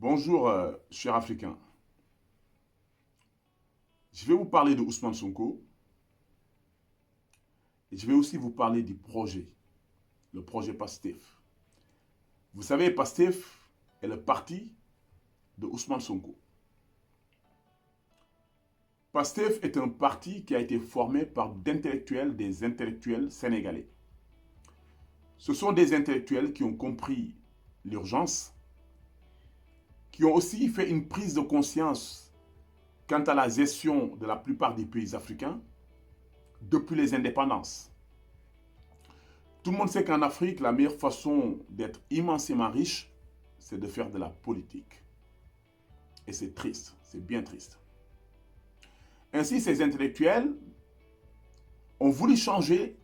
Bonjour, chers Africains. Je vais vous parler de Ousmane Sonko et je vais aussi vous parler du projet, le projet PASTEF. Vous savez, PASTEF est le parti de Ousmane Sonko. PASTEF est un parti qui a été formé par des intellectuels sénégalais. Ce sont des intellectuels qui ont compris l'urgence, qui ont aussi fait une prise de conscience quant à la gestion de la plupart des pays africains depuis les indépendances. Tout le monde sait qu'en Afrique, la meilleure façon d'être immensément riche, c'est de faire de la politique. Et c'est triste, c'est bien triste. Ainsi, ces intellectuels ont voulu changer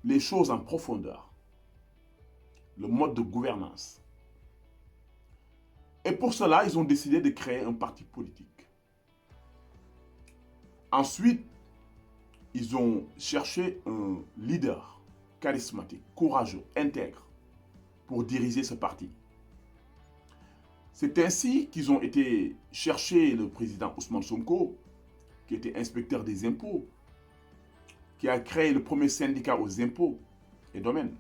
les choses en profondeur, le mode de gouvernance. Et pour cela, ils ont décidé de créer un parti politique. Ensuite, ils ont cherché un leader charismatique, courageux, intègre pour diriger ce parti. C'est ainsi qu'ils ont été chercher le président Ousmane Sonko, qui était inspecteur des impôts, qui a créé le premier syndicat aux impôts et domaines,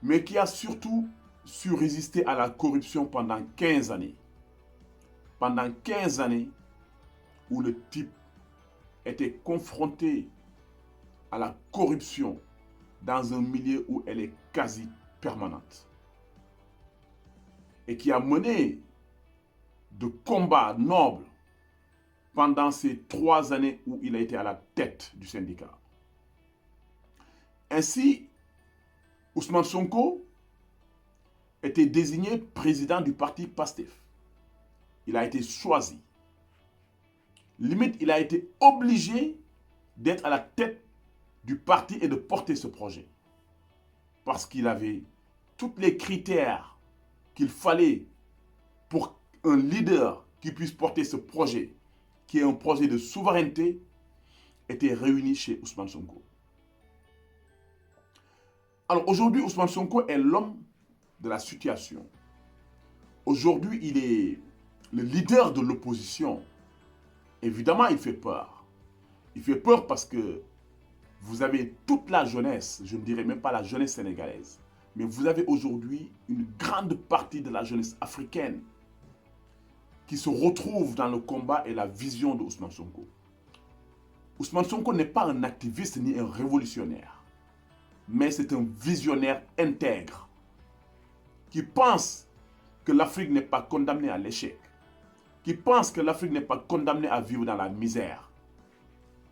mais qui a surtout su résister à la corruption pendant 15 années. Pendant 15 années où le type était confronté à la corruption dans un milieu où elle est quasi permanente. Et qui a mené de combats nobles pendant ces 3 années où il a été à la tête du syndicat. Ainsi, Ousmane Sonko était désigné président du parti PASTEF. Il a été choisi. Limite, il a été obligé d'être à la tête du parti et de porter ce projet. Parce qu'il avait tous les critères qu'il fallait pour un leader qui puisse porter ce projet, qui est un projet de souveraineté, étaient réunis chez Ousmane Sonko. Alors aujourd'hui, Ousmane Sonko est l'homme de la situation. Aujourd'hui, il est le leader de l'opposition. Évidemment, il fait peur. Il fait peur parce que vous avez toute la jeunesse, je ne dirais même pas la jeunesse sénégalaise, mais vous avez aujourd'hui une grande partie de la jeunesse africaine qui se retrouve dans le combat et la vision de Ousmane Sonko. Ousmane Sonko n'est pas un activiste ni un révolutionnaire, mais c'est un visionnaire intègre qui pense que l'Afrique n'est pas condamnée à l'échec, qui pense que l'Afrique n'est pas condamnée à vivre dans la misère,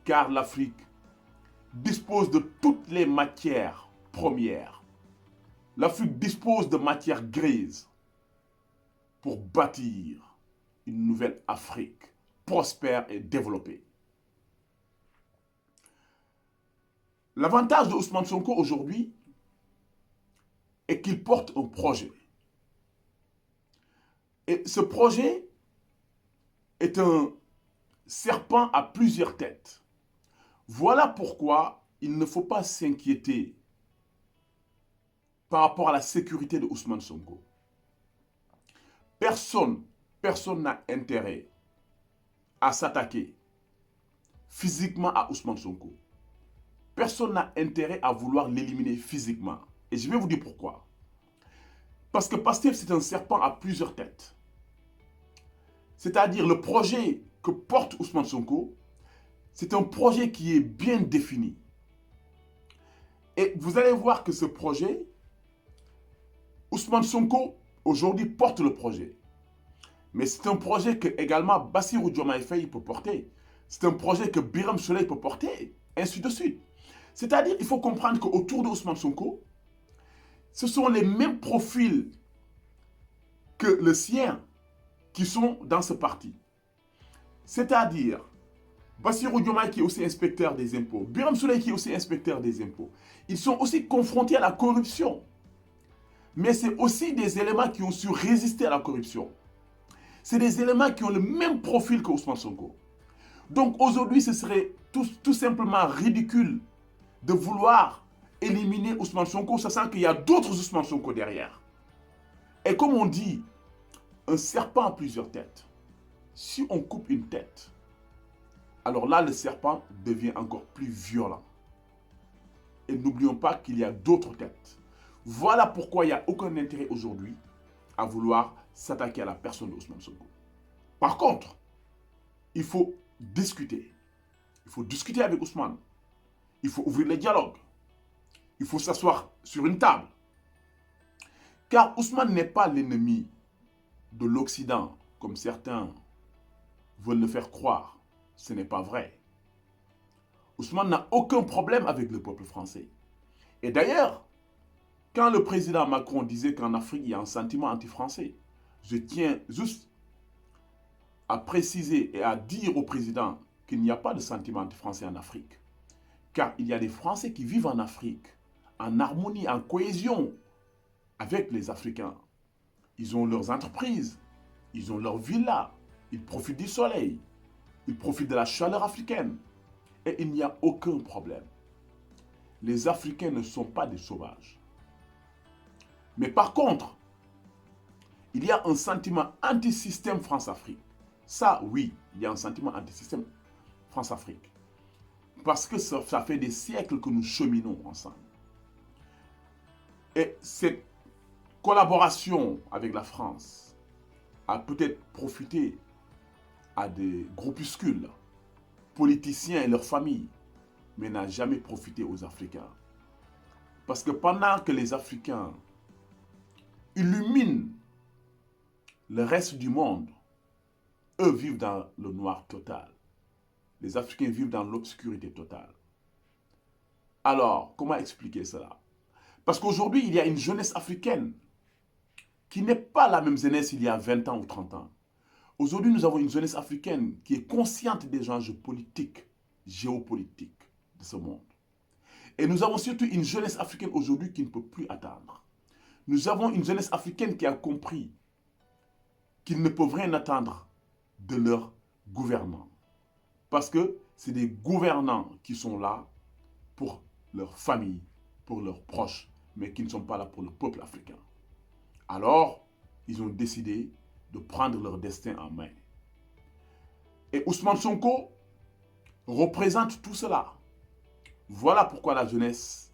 car l'Afrique dispose de toutes les matières premières. L'Afrique dispose de matières grises pour bâtir une nouvelle Afrique prospère et développée. L'avantage de Ousmane Sonko aujourd'hui est qu'il porte un projet. Et ce projet est un serpent à plusieurs têtes. Voilà pourquoi il ne faut pas s'inquiéter par rapport à la sécurité de Ousmane Sonko. Personne n'a intérêt à s'attaquer physiquement à Ousmane Sonko. Personne n'a intérêt à vouloir l'éliminer physiquement. Et je vais vous dire pourquoi. Parce que PASTEF, c'est un serpent à plusieurs têtes. C'est-à-dire le projet que porte Ousmane Sonko, c'est un projet qui est bien défini. Et vous allez voir que ce projet, Ousmane Sonko, aujourd'hui, porte le projet. Mais c'est un projet que également Bassirou Diomaye Faye peut porter. C'est un projet que Birame Souleye peut porter, ainsi de suite. C'est-à-dire qu'il faut comprendre qu'autour de Ousmane Sonko, ce sont les mêmes profils que le sien qui sont dans ce parti. C'est-à-dire Bassirou Diomaye qui est aussi inspecteur des impôts, Birame Souleye qui est aussi inspecteur des impôts. Ils sont aussi confrontés à la corruption. Mais c'est aussi des éléments qui ont su résister à la corruption. C'est des éléments qui ont le même profil que Ousmane Sonko. Donc aujourd'hui, ce serait tout simplement ridicule de vouloir éliminer Ousmane Sonko, sachant qu'il y a d'autres Ousmane Sonko derrière. Et comme on dit, un serpent a plusieurs têtes. Si on coupe une tête, alors là, le serpent devient encore plus violent. Et n'oublions pas qu'il y a d'autres têtes. Voilà pourquoi il n'y a aucun intérêt aujourd'hui à vouloir s'attaquer à la personne d'Ousmane Sonko. Par contre, il faut discuter. Il faut discuter avec Ousmane. Il faut ouvrir les dialogues. Il faut s'asseoir sur une table. Car Ousmane n'est pas l'ennemi de l'Occident, comme certains veulent le faire croire. Ce n'est pas vrai. Ousmane n'a aucun problème avec le peuple français. Et d'ailleurs, quand le président Macron disait qu'en Afrique, il y a un sentiment anti-français, je tiens juste à préciser et à dire au président qu'il n'y a pas de sentiment anti-français en Afrique. Car il y a des Français qui vivent en Afrique, en harmonie, en cohésion avec les Africains. Ils ont leurs entreprises, ils ont leurs villas, ils profitent du soleil, ils profitent de la chaleur africaine. Et il n'y a aucun problème. Les Africains ne sont pas des sauvages. Mais par contre, il y a un sentiment anti-système France-Afrique. Ça, oui, il y a un sentiment anti-système France-Afrique. Parce que ça fait des siècles que nous cheminons ensemble. Et cette collaboration avec la France a peut-être profité à des groupuscules, politiciens et leurs familles, mais n'a jamais profité aux Africains. Parce que pendant que les Africains illuminent le reste du monde, eux vivent dans le noir total. Les Africains vivent dans l'obscurité totale. Alors, comment expliquer cela? Parce qu'aujourd'hui, il y a une jeunesse africaine qui n'est pas la même jeunesse il y a 20 ans ou 30 ans. Aujourd'hui, nous avons une jeunesse africaine qui est consciente des enjeux politiques, géopolitiques de ce monde. Et nous avons surtout une jeunesse africaine aujourd'hui qui ne peut plus attendre. Nous avons une jeunesse africaine qui a compris qu'ils ne peuvent rien attendre de leurs gouvernants. Parce que c'est des gouvernants qui sont là pour leur famille, pour leurs proches, mais qui ne sont pas là pour le peuple africain. Alors, ils ont décidé de prendre leur destin en main. Et Ousmane Sonko représente tout cela. Voilà pourquoi la jeunesse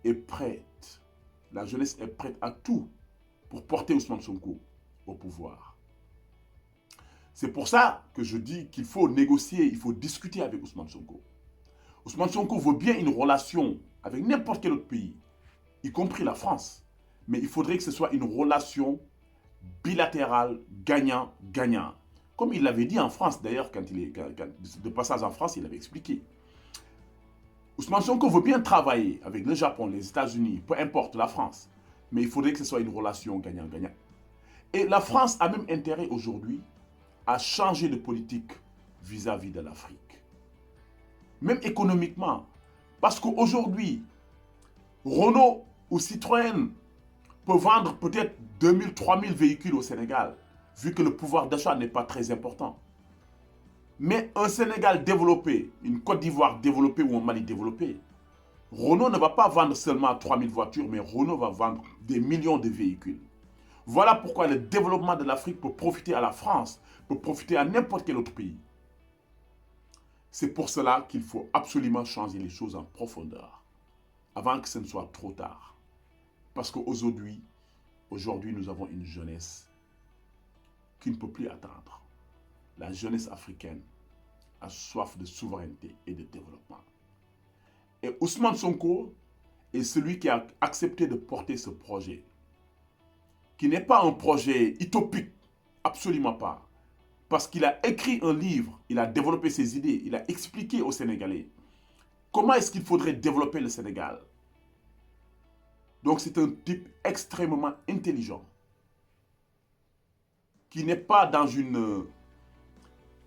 est prête. La jeunesse est prête à tout pour porter Ousmane Sonko au pouvoir. C'est pour ça que je dis qu'il faut négocier, il faut discuter avec Ousmane Sonko. Ousmane Sonko veut bien une relation avec n'importe quel autre pays, y compris la France. Mais il faudrait que ce soit une relation bilatérale, gagnant-gagnant. Comme il l'avait dit en France, d'ailleurs, de passage en France, il avait expliqué. Ousmane Sonko veut bien travailler avec le Japon, les États-Unis, peu importe, la France. Mais il faudrait que ce soit une relation gagnant-gagnant. Et la France a même intérêt aujourd'hui à changer de politique vis-à-vis de l'Afrique. Même économiquement. Parce qu'aujourd'hui, Renault ou Citroën peut vendre peut-être 2000, 3000 véhicules au Sénégal, vu que le pouvoir d'achat n'est pas très important. Mais un Sénégal développé, une Côte d'Ivoire développée ou un Mali développé, Renault ne va pas vendre seulement 3000 voitures, mais Renault va vendre des millions de véhicules. Voilà pourquoi le développement de l'Afrique peut profiter à la France, peut profiter à n'importe quel autre pays. C'est pour cela qu'il faut absolument changer les choses en profondeur, avant que ce ne soit trop tard. Parce qu'aujourd'hui, nous avons une jeunesse qui ne peut plus attendre. La jeunesse africaine a soif de souveraineté et de développement. Et Ousmane Sonko est celui qui a accepté de porter ce projet, qui n'est pas un projet utopique, absolument pas. Parce qu'il a écrit un livre, il a développé ses idées, il a expliqué aux Sénégalais comment est-ce qu'il faudrait développer le Sénégal. Donc c'est un type extrêmement intelligent, qui n'est pas dans une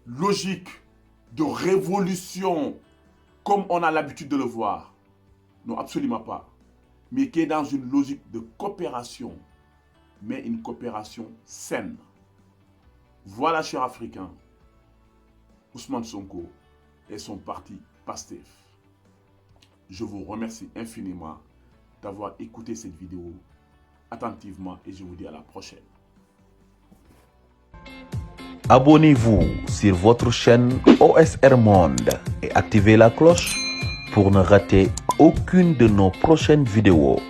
logique de révolution comme on a l'habitude de le voir. Non, absolument pas. Mais qui est dans une logique de coopération, mais une coopération saine. Voilà, chers Africains, Ousmane Sonko et son parti PASTEF. Je vous remercie infiniment d'avoir écouté cette vidéo attentivement et je vous dis à la prochaine. Abonnez-vous sur votre chaîne OSR Monde et activez la cloche pour ne rater aucune de nos prochaines vidéos.